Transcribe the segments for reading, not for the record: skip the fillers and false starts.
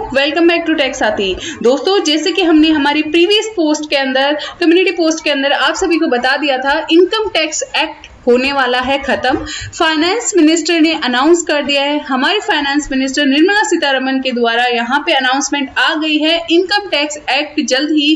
Welcome back to take साथी। दोस्तों, जैसे कि हमने हमारी प्रीवियस पोस्ट के अंदर, कम्युनिटी पोस्ट के अंदर आप सभी को बता दिया था, इनकम टैक्स एक्ट होने वाला है खत्म। फाइनेंस मिनिस्टर ने अनाउंस कर दिया है। हमारे फाइनेंस मिनिस्टर निर्मला सीतारमण के द्वारा यहाँ पे अनाउंसमेंट आ गई है। इनकम टैक्स एक्ट जल्द ही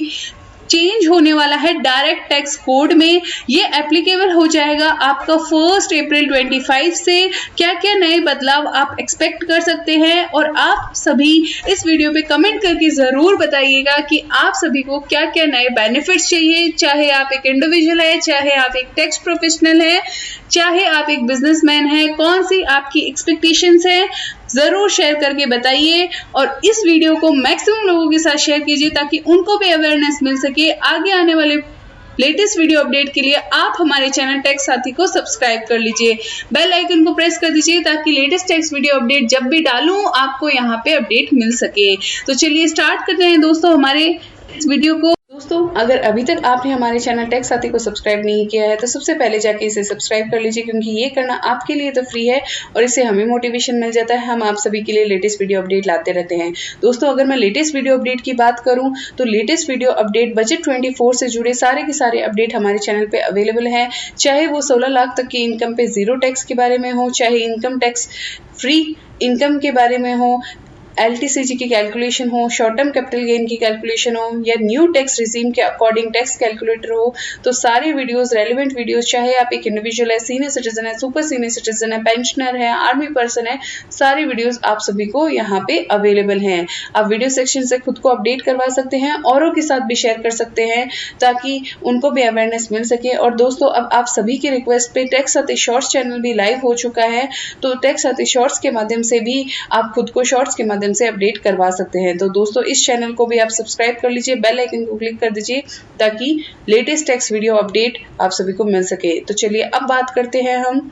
चेंज होने वाला है डायरेक्ट टैक्स कोड में। ये एप्लीकेबल हो जाएगा आपका 1 अप्रैल 25 से। क्या क्या नए बदलाव आप एक्सपेक्ट कर सकते हैं, और आप सभी इस वीडियो पे कमेंट करके जरूर बताइएगा कि आप सभी को क्या क्या नए बेनिफिट्स चाहिए। चाहे आप एक इंडिविजुअल है, चाहे आप एक टैक्स प्रोफेशनल है, चाहे आप एक बिजनेसमैन है, कौन सी आपकी एक्सपेक्टेशंस है, जरूर शेयर करके बताइए। और इस वीडियो को मैक्सिमम लोगों के साथ शेयर कीजिए ताकि उनको भी अवेयरनेस मिल सके। आगे आने वाले लेटेस्ट वीडियो अपडेट के लिए आप हमारे चैनल टेक साथी को सब्सक्राइब कर लीजिए, बेल आइकन को प्रेस कर दीजिए ताकि लेटेस्ट टेक्स्ट वीडियो अपडेट जब भी डालूं आपको यहाँ पे अपडेट मिल सके। तो चलिए स्टार्ट करते हैं दोस्तों हमारे इस वीडियो को। दोस्तों, अगर अभी तक आपने हमारे चैनल टेक साथी को सब्सक्राइब नहीं किया है तो सबसे पहले जाके इसे सब्सक्राइब कर लीजिए, क्योंकि ये करना आपके लिए तो फ्री है और इससे हमें मोटिवेशन मिल जाता है। हम आप सभी के लिए लेटेस्ट वीडियो अपडेट लाते रहते हैं। दोस्तों, अगर मैं लेटेस्ट वीडियो अपडेट की बात करूं तो लेटेस्ट वीडियो अपडेट बजट 24 से जुड़े सारे के सारे अपडेट हमारे चैनल पे अवेलेबल हैं। चाहे वो 16 लाख तक की इनकम पे जीरो टैक्स के बारे में हो, चाहे इनकम टैक्स फ्री इनकम के बारे में हो, LTCG की कैलकुलेशन हो, शॉर्ट टर्म कैपिटल गेन की कैलकुलेशन हो, या न्यू टैक्स रिजीम के अकॉर्डिंग टैक्स कैलकुलेटर हो, तो सारे वीडियोस, रेलिवेंट वीडियोस, चाहे आप एक इंडिविजुअल है, सीनियर सिटीजन है, सुपर सीनियर सिटीजन है, पेंशनर है, आर्मी पर्सन है, सारे वीडियोस आप सभी को यहाँ पे अवेलेबल हैं। आप वीडियो सेक्शन से खुद को अपडेट करवा सकते हैं, औरों के साथ भी शेयर कर सकते हैं ताकि उनको भी अवेयरनेस मिल सके। और दोस्तों, अब आप सभी के रिक्वेस्ट पे टेक साथी शॉर्ट्स चैनल भी लाइव हो चुका है, तो टेक साथी शॉर्ट्स के माध्यम से भी आप खुद को शॉर्ट्स के से अपडेट करवा सकते हैं। तो दोस्तों, इस चैनल को भी आप सब्सक्राइब कर लीजिए, बेल आइकन को क्लिक कर दीजिए ताकि लेटेस्ट टेक्स्ट वीडियो अपडेट आप सभी को मिल सके। तो चलिए अब बात करते हैं हम।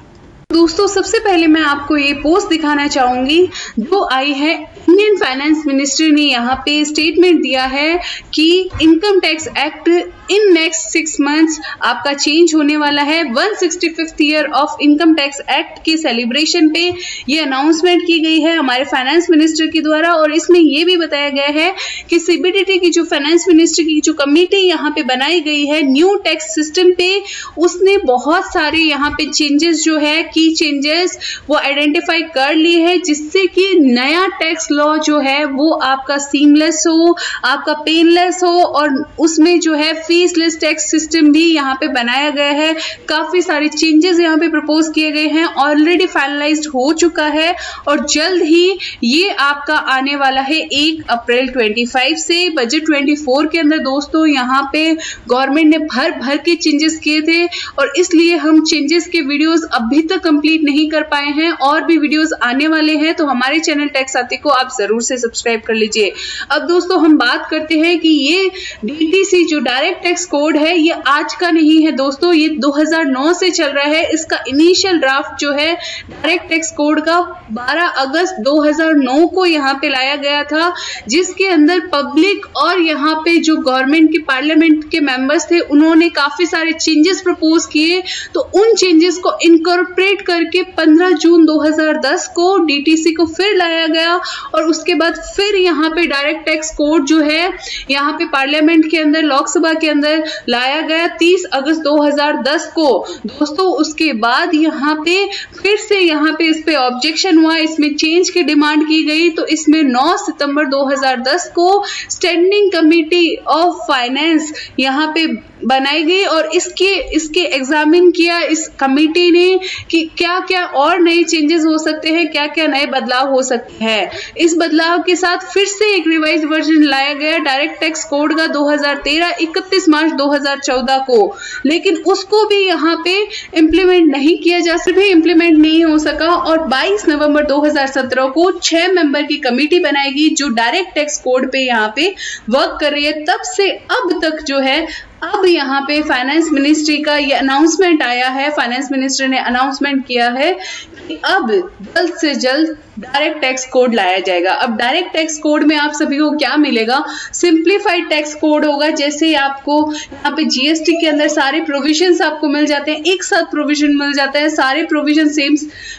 दोस्तों, सबसे पहले मैं आपको ये पोस्ट दिखाना चाहूंगी जो आई है। इंडियन फाइनेंस मिनिस्ट्री ने यहाँ पे स्टेटमेंट दिया है कि income tax act in next 6 months आपका चेंज होने वाला है। 165th year of income tax act के सेलिब्रेशन पे ये अनाउंसमेंट की गई है हमारे फाइनेंस मिनिस्टर के द्वारा। और इसमें ये भी बताया गया है कि CBDT की जो फाइनेंस मिनिस्ट्री की जो कमेटी यहाँ पे बनाई गई है न्यू टैक्स सिस्टम पे, उसने बहुत सारे यहाँ पे चेंजेस जो है की चेंजेस वो आइडेंटिफाई कर लिए है, जिससे कि नया टैक्स लॉ जो है वो आपका सीमलेस हो, आपका पेनलेस हो, और उसमें जो है फीसलेस टैक्स सिस्टम भी यहाँ पे बनाया गया है। काफी सारे चेंजेस यहाँ पे प्रपोज किए गए हैं, ऑलरेडी फाइनलाइज्ड हो चुका है और जल्द ही ये आपका आने वाला है 1 अप्रैल 25 से। बजट 24 के अंदर दोस्तों यहाँ पे गवर्नमेंट ने भर भर के चेंजेस किए थे और इसलिए हम चेंजेस के वीडियोस अभी तक कंप्लीट नहीं कर पाए हैं, और भी वीडियोस आने वाले हैं। तो हमारे चैनल टेक साथी को आप जरूर से सब्सक्राइब कर लीजिए। अब दोस्तों, हम बात करते हैं कि ये DTC जो डायरेक्ट टैक्स कोड है ये आज का नहीं है दोस्तों, ये 2009 से चल रहा है। इसका इनिशियल ड्राफ्ट जो है डायरेक्ट टैक्स कोड का 12 अगस्त 2009 को यहाँ पे लाया गया था, जिसके अंदर पब्लिक और यहाँ पे जो गवर्नमेंट के पार्लियामेंट के मेंबर्स थे उन्होंने काफी सारे चेंजेस प्रपोज किए। तो उन चेंजेस को इनकॉर्पोरेट करके 15 जून 2010 को DTC को फिर लाया गया, और उसके बाद फिर यहाँ पे डायरेक्ट टैक्स कोड जो है यहाँ पे पार्लियामेंट के अंदर, लोकसभा के अंदर लाया गया 30 अगस्त 2010 को। दोस्तों, उसके बाद यहाँ पे फिर से यहाँ पे इस पे ऑब्जेक्शन हुआ, इसमें चेंज की डिमांड की गई। तो इसमें 9 सितंबर 2010 को स्टैंडिंग कमेटी ऑफ फाइनेंस यहाँ पे बनाई गई और इसके एग्जामिन किया इस कमेटी ने कि क्या क्या और नए चेंजेस हो सकते हैं, क्या क्या नए बदलाव हो सकते हैं। इस बदलाव के साथ फिर से एक रिवाइज वर्जन लाया गया डायरेक्ट टैक्स कोड का 2013 31 मार्च 2014 को, लेकिन उसको भी यहाँ पे इम्प्लीमेंट नहीं किया जा सका, इम्प्लीमेंट नहीं हो सका। और 22 नवंबर 2017 को 6 मेंबर की कमेटी बनाएगी जो डायरेक्ट टैक्स कोड पे यहाँ पे वर्क कर रही है। तब से अब तक जो है, अब यहाँ पे फाइनेंस मिनिस्ट्री का ये अनाउंसमेंट आया है, फाइनेंस मिनिस्टर ने अनाउंसमेंट किया है कि अब जल्द से जल्द डायरेक्ट टैक्स कोड लाया जाएगा। अब डायरेक्ट टैक्स कोड में आप सभी को क्या मिलेगा, सिंप्लीफाइड टैक्स कोड होगा। जैसे आपको यहाँ पे जीएसटी के अंदर सारे प्रोविजंस आपको मिल जाते हैं, एक साथ प्रोविजन मिल जाता है, सारे प्रोविजन सेम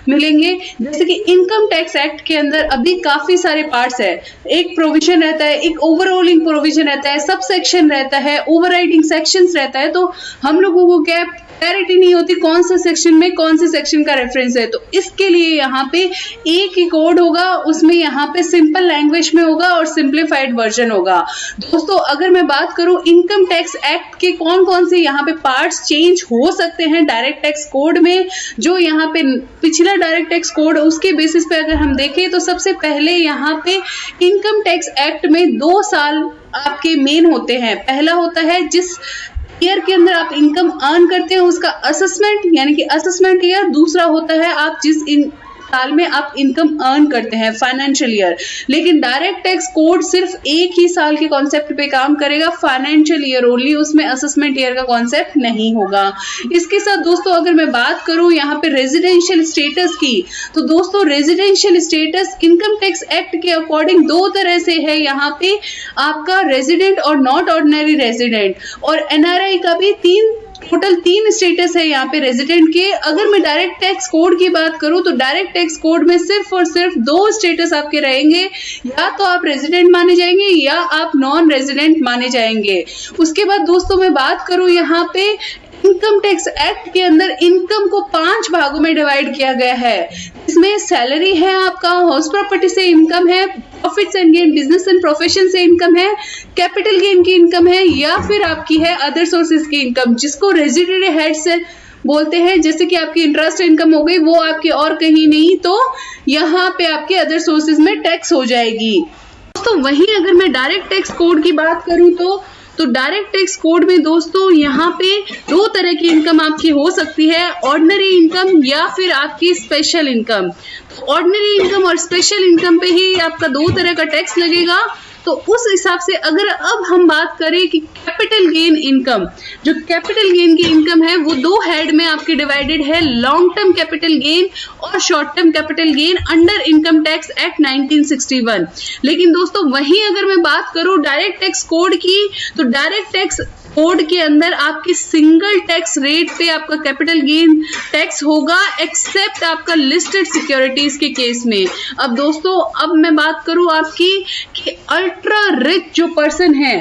मिलेंगे। जैसे कि इनकम टैक्स एक्ट के अंदर अभी काफी सारे पार्ट्स है, एक प्रोविजन रहता है, एक ओवरऑलिंग प्रोविजन रहता है, सब सेक्शन रहता है, ओवरराइडिंग सेक्शंस रहता है। तो हम लोगों को क्या क्लैरिटी नहीं होती कौन सा सेक्शन में कौन से सेक्शन का रेफरेंस है। तो इसके लिए यहाँ पे एक ही कोड होगा, उसमें यहाँ पे सिंपल लैंग्वेज में होगा और सिंप्लीफाइड वर्जन होगा। दोस्तों अगर मैं बात करूं इनकम टैक्स एक्ट के कौन कौन से यहाँ पे पार्ट्स चेंज हो सकते हैं डायरेक्ट टैक्स कोड में, जो यहाँ पे पिछला डायरेक्ट टैक्स कोड उसके बेसिस पे अगर हम देखें तो सबसे पहले यहाँ पे इनकम टैक्स एक्ट में 2 साल आपके मेन होते हैं। पहला होता है जिस ईयर के अंदर आप इनकम अर्न करते हैं उसका असेसमेंट, यानी कि असेसमेंट ईयर। दूसरा होता है आप जिस साल में आप इनकम अर्न करते हैं, फाइनेंशियल ईयर। लेकिन डायरेक्ट टैक्स कोड सिर्फ एक ही साल के कॉन्सेप्ट पे काम करेगा, फाइनेंशियल ईयर ओनली, उसमें असेसमेंट ईयर का कॉन्सेप्ट नहीं होगा। इसके साथ दोस्तों अगर मैं बात करूं यहाँ पे रेजिडेंशियल स्टेटस की, तो दोस्तों residential status income tax act के अकॉर्डिंग 2 तरह से है। यहाँ पे आपका रेजिडेंट और नॉट ऑर्डिनरी रेजिडेंट, और एनआरआई का भी टोटल 3 स्टेटस है यहाँ पे रेजिडेंट के। अगर मैं डायरेक्ट टैक्स कोड की बात करूं तो डायरेक्ट टैक्स कोड में सिर्फ और सिर्फ 2 स्टेटस आपके रहेंगे, या तो आप रेजिडेंट माने जाएंगे या आप नॉन रेजिडेंट माने जाएंगे। उसके बाद दोस्तों मैं बात करूं यहाँ पे इनकम टैक्स एक्ट के अंदर इनकम को 5 भागों में डिवाइड किया गया है। इसमें सैलरी है, आपका हाउस प्रॉपर्टी से इनकम है, profits and gain business and profession से इनकम है, कैपिटल गेन की इनकम है, या फिर आपकी है अदर सोर्सेज की इनकम, जिसको रेजिडेंट हेड से बोलते हैं। जैसे कि आपकी इंटरेस्ट इनकम हो गई, वो आपकी और कहीं नहीं, तो यहाँ पे आपके अदर सोर्सेज में टैक्स हो जाएगी। दोस्तों वहीं अगर मैं डायरेक्ट टैक्स कोड की बात करूं तो डायरेक्ट टैक्स कोड में दोस्तों यहाँ पे 2 तरह की इनकम आपकी हो सकती है, ऑर्डिनरी इनकम या फिर आपकी स्पेशल इनकम। ऑर्डिनरी इनकम और स्पेशल इनकम पे ही आपका 2 तरह का टैक्स लगेगा। तो उस हिसाब से अगर अब हम बात करें कि कैपिटल गेन इनकम, जो कैपिटल गेन की इनकम है वो 2 हेड में आपके डिवाइडेड है, लॉन्ग टर्म कैपिटल गेन और short term capital gain under income tax act 1961। लेकिन दोस्तों वहीं अगर मैं बात करूं डायरेक्ट टैक्स कोड की, तो डायरेक्ट टैक्स कोड के अंदर आपकी सिंगल टैक्स रेट पे आपका कैपिटल गेन टैक्स होगा, एक्सेप्ट आपका लिस्टेड सिक्योरिटीज के केस में। अब दोस्तों अब मैं बात करूं आपकी कि अल्ट्रा रिच जो पर्सन है,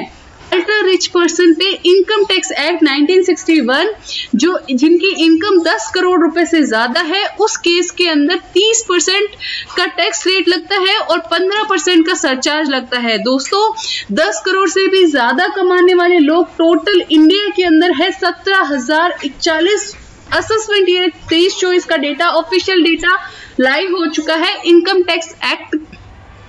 अल्ट्रा रिच पर्सन पे इनकम टैक्स एक्ट 1961 जो जिनकी इनकम 10 करोड़ रुपए से ज्यादा है, उस केस के अंदर 30% का टैक्स रेट लगता है और 15% का सरचार्ज लगता है। दोस्तों 10 करोड़ से भी ज्यादा कमाने वाले लोग टोटल इंडिया के अंदर है 17,041। असेसमेंट ईयर 23-24 का डेटा, ऑफिशियल डेटा लाइव हो चुका है income tax act,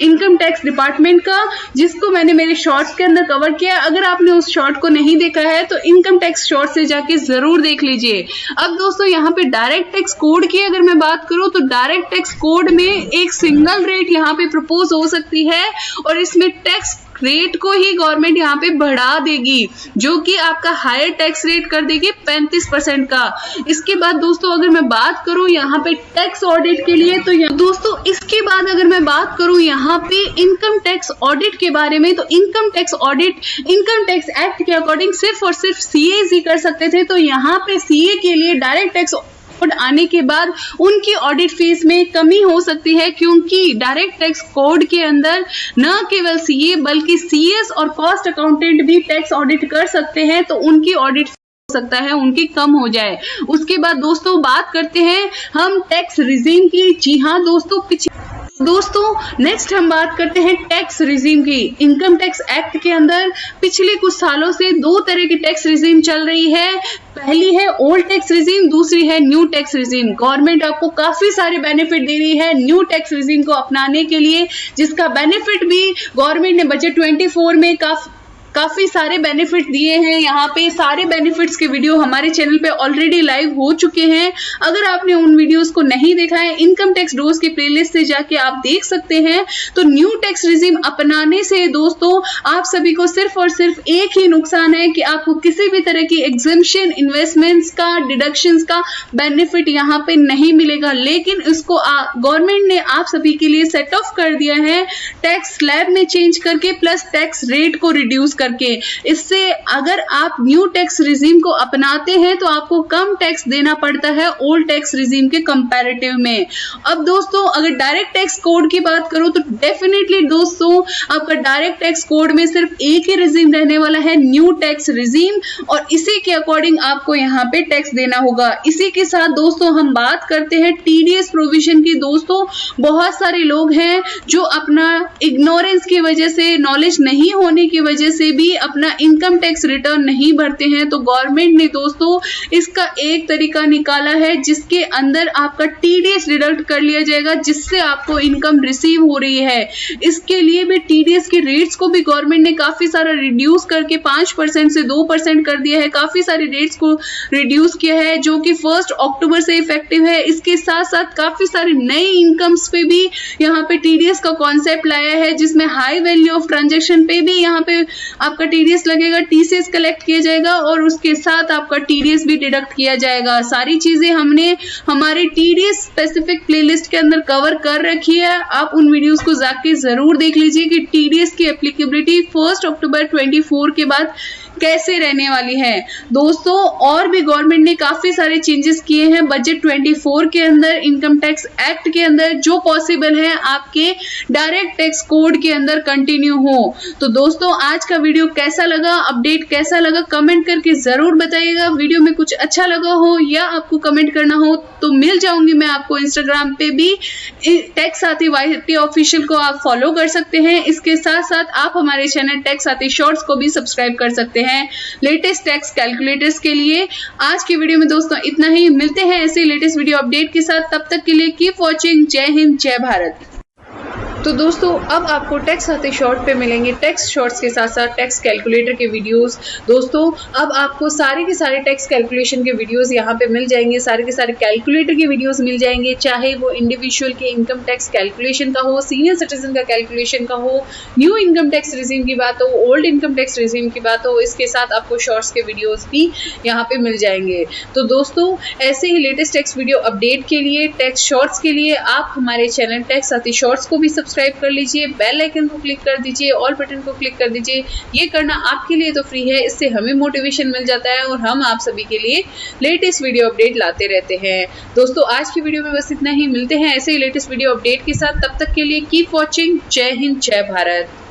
income tax department का, जिसको मैंने मेरे शॉर्ट्स के अंदर कवर किया। अगर आपने उस शॉर्ट को नहीं देखा है तो इनकम टैक्स शॉर्ट से जाके जरूर देख लीजिए। अब दोस्तों यहाँ पे डायरेक्ट टैक्स कोड की अगर मैं बात करूं तो डायरेक्ट टैक्स कोड में एक सिंगल रेट यहाँ पे प्रपोज हो सकती है, और इसमें टैक्स रेट को ही गवर्नमेंट यहाँ पे बढ़ा देगी, जो कि आपका हायर टैक्स रेट कर देगी 35% का। इसके बाद दोस्तों अगर मैं बात करूं यहाँ पे टैक्स ऑडिट के लिए, तो दोस्तों इसके बाद अगर मैं बात करूं यहाँ पे इनकम टैक्स ऑडिट के बारे में, तो income tax audit income tax act के अकॉर्डिंग सिर्फ और सिर्फ सीए ही कर सकते थे। तो यहाँ पे सीए के लिए डायरेक्ट टैक्स आने के बाद उनकी ऑडिट फीस में कमी हो सकती है, क्योंकि डायरेक्ट टैक्स कोड के अंदर न केवल सीए बल्कि सीएस और कॉस्ट अकाउंटेंट भी टैक्स ऑडिट कर सकते हैं, तो उनकी ऑडिट हो सकता है उनकी कम हो जाए। उसके बाद दोस्तों बात करते हैं हम टैक्स रिजीम की। जी हाँ दोस्तों नेक्स्ट हम बात करते हैं टैक्स रिजीम की। इनकम टैक्स एक्ट के अंदर पिछले कुछ सालों से 2 तरह की टैक्स रिजीम चल रही है। पहली है ओल्ड टैक्स रिजीम, दूसरी है न्यू टैक्स रिजीम। गवर्नमेंट आपको काफी सारे बेनिफिट दे रही है न्यू टैक्स रिजीम को अपनाने के लिए, जिसका बेनिफिट भी गवर्नमेंट ने बजट 24 में काफी सारे बेनिफिट दिए हैं। यहाँ पे सारे बेनिफिट्स के वीडियो हमारे चैनल पे ऑलरेडी लाइव हो चुके हैं। अगर आपने उन वीडियोस को नहीं देखा है, इनकम टैक्स डोज की प्लेलिस्ट से जाके आप देख सकते हैं। तो न्यू टैक्स रिजीम अपनाने से दोस्तों आप सभी को सिर्फ और सिर्फ एक ही नुकसान है कि आपको किसी भी तरह की एग्जेम्पशन, इन्वेस्टमेंट्स का, डिडक्शंस का बेनिफिट यहाँ पे नहीं मिलेगा। लेकिन इसको गवर्नमेंट ने आप सभी के लिए सेट ऑफ कर दिया है टैक्स स्लैब में चेंज करके, प्लस टैक्स रेट को रिड्यूस करके। इससे अगर आप न्यू टैक्स रिजीम को अपनाते हैं तो आपको कम टैक्स देना पड़ता है ओल्ड टैक्स रिजीम के कंपैरेटिव में। अब दोस्तों अगर डायरेक्ट टैक्स कोड की बात करूं तो डेफिनेटली दोस्तों आपका डायरेक्ट टैक्स कोड में सिर्फ एक ही रिजीम रहने वाला है, न्यू टैक्स रिजीम, और इसी के अकॉर्डिंग आपको यहाँ पे टैक्स देना होगा। इसी के साथ दोस्तों हम बात करते हैं टीडीएस प्रोविजन की। दोस्तों बहुत सारे लोग हैं जो अपना इग्नोरेंस की वजह से, नॉलेज नहीं होने की वजह से भी अपना इनकम टैक्स रिटर्न नहीं भरते हैं। तो गवर्नमेंट ने दोस्तों इसका एक तरीका निकाला है जिसके अंदर आपका टीडीएस डिडक्ट कर लिया जाएगा, जिससे आपको इनकम रिसीव हो रही है। इसके लिए भी टीडीएस के रेट्स को भी गवर्नमेंट ने काफी सारा रिड्यूस करके 5% से 2% कर दिया है। काफी सारे रेट्स को रिड्यूस किया है जो कि 1 अक्टूबर से इफेक्टिव है। इसके साथ साथ काफी सारे नए इनकम्स पे भी यहाँ पे टीडीएस का कॉन्सेप्ट लाया है, जिसमें हाई वैल्यू ऑफ ट्रांजैक्शन पे भी यहाँ पे आपका टीडीएस लगेगा, टीसीएस कलेक्ट किया जाएगा और उसके साथ आपका टीडीएस भी डिडक्ट किया जाएगा। सारी चीजें हमने हमारे टीडीएस स्पेसिफिक प्लेलिस्ट के अंदर कवर कर रखी है। आप उन वीडियोस को जाके जरूर देख लीजिए कि टीडीएस की एप्लीकेबिलिटी 1 अक्टूबर 24 के बाद कैसे रहने वाली है। दोस्तों और भी गवर्नमेंट ने काफी सारे चेंजेस किए हैं बजट 24 के अंदर, इनकम टैक्स एक्ट के अंदर, जो पॉसिबल है आपके डायरेक्ट टैक्स कोड के अंदर कंटिन्यू हो। तो दोस्तों आज का वीडियो कैसा लगा, अपडेट कैसा लगा, कमेंट करके जरूर बताइएगा। वीडियो में कुछ अच्छा लगा हो या आपको कमेंट करना हो तो मिल जाऊंगी मैं आपको इंस्टाग्राम पे भी, टैक्स साथी YT ऑफिशियल को आप फॉलो कर सकते हैं। इसके साथ साथ आप हमारे चैनल टैक्स साथी शॉर्ट्स को भी सब्सक्राइब कर सकते हैं लेटेस्ट टैक्स कैलकुलेटर्स के लिए। आज की वीडियो में दोस्तों इतना ही, मिलते हैं ऐसे लेटेस्ट वीडियो अपडेट के साथ। तब तक के लिए कीप वॉचिंग। जय हिंद, जय भारत। तो दोस्तों अब आपको टैक्स साथी शॉर्ट पे मिलेंगे टैक्स शॉर्ट्स के साथ साथ टैक्स कैलकुलेटर के वीडियोस। दोस्तों अब आपको सारे के सारे टैक्स कैलकुलेशन के वीडियोस यहाँ पे मिल जाएंगे, सारे के सारे कैलकुलेटर के वीडियोस मिल जाएंगे, चाहे वो इंडिविजुअल के इनकम टैक्स कैलकुलेशन का हो, सीनियर सिटीजन का कैलकुलेशन का हो, न्यू इनकम टैक्स रिजीम की बात हो, ओल्ड इनकम टैक्स रिजीम की बात हो। इसके साथ आपको शॉर्ट्स के वीडियोज भी यहाँ पे मिल जाएंगे। तो दोस्तों ऐसे ही लेटेस्ट टैक्स वीडियो अपडेट के लिए, टैक्स शॉर्ट्स के लिए आप हमारे चैनल टैक्स साथी शॉर्ट्स को भी सब्सक्राइब कर लीजिए, बेल आइकन को क्लिक कर दीजिए, ऑल बटन को क्लिक कर दीजिए। ये करना आपके लिए तो फ्री है, इससे हमें मोटिवेशन मिल जाता है और हम आप सभी के लिए लेटेस्ट वीडियो अपडेट लाते रहते हैं। दोस्तों आज की वीडियो में बस इतना ही, मिलते हैं ऐसे ही लेटेस्ट वीडियो अपडेट के साथ। तब तक के लिए कीप वॉचिंग। जय हिंद, जय भारत।